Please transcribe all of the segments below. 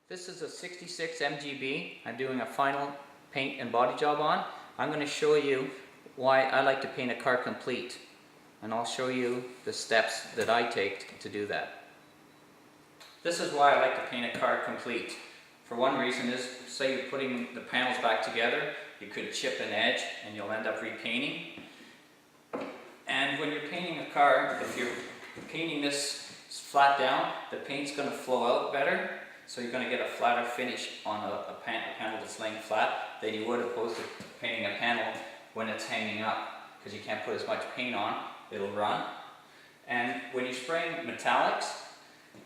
This is a 66 MGB I'm doing a final paint and body job on. I'm going to show you why I like to paint a car complete, and I'll show you the steps that I take to do that. This is why I like to paint a car complete. For one reason is, say you're putting the panels back together, you could chip an edge and you'll end up repainting. And when you're painting a car, if you're painting this flat down, the paint's going to flow out better. So you're going to get a flatter finish on a panel that's laying flat than you would opposed to painting a panel when it's hanging up, because you can't put as much paint on, it'll run. And when you're spraying metallics,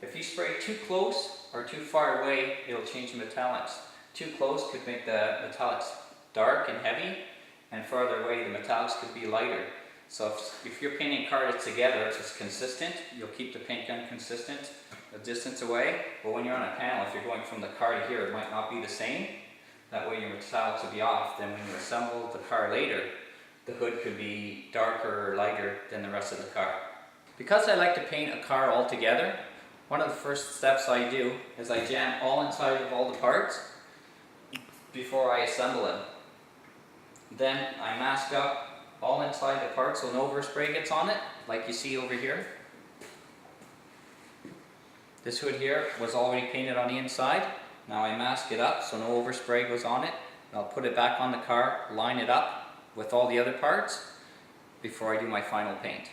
if you spray too close or too far away, it'll change the metallics. Too close could make the metallics dark and heavy, and farther away the metallics could be lighter. So if you're painting a car that's together, it's consistent, you'll keep the paint gun consistent a distance away. But when you're on a panel, if you're going from the car to here, it might not be the same. That way your metallics will be off. Then when you assemble the car later, the hood could be darker or lighter than the rest of the car. Because I like to paint a car all together, one of the first steps I do is I jam all inside of all the parts before I assemble them. Then I mask up all inside the parts so no overspray gets on it, like you see over here. This hood here was already painted on the inside. Now I mask it up so no overspray goes on it. I'll put it back on the car, line it up with all the other parts before I do my final paint.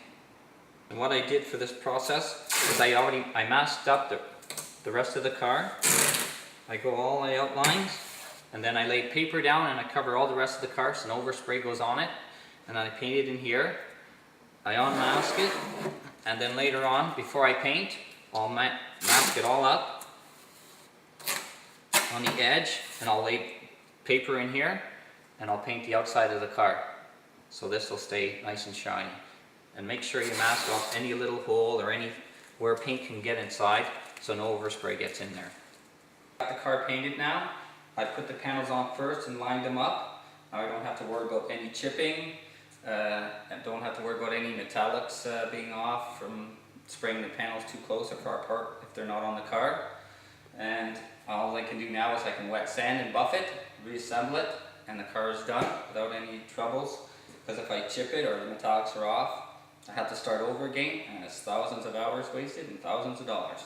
And what I did for this process is I masked up the rest of the car. I go all the outlines, and then I lay paper down and I cover all the rest of the car so no overspray goes on it. And then I paint it in here. I unmask it, and then later on, before I paint, I'll mask it all up on the edge, and I'll lay paper in here, and I'll paint the outside of the car. So this will stay nice and shiny. And make sure you mask off any little hole or any where paint can get inside so no overspray gets in there. Got the car painted now. I put the panels on first and lined them up. Now I don't have to worry about any chipping. And don't have to worry about any metallics being off from spraying the panels too close or far apart if they're not on the car. And all I can do now is I can wet sand and buff it, reassemble it, and the car is done without any troubles. Because if I chip it or the metallics are off, I have to start over again, and it's thousands of hours wasted and thousands of dollars.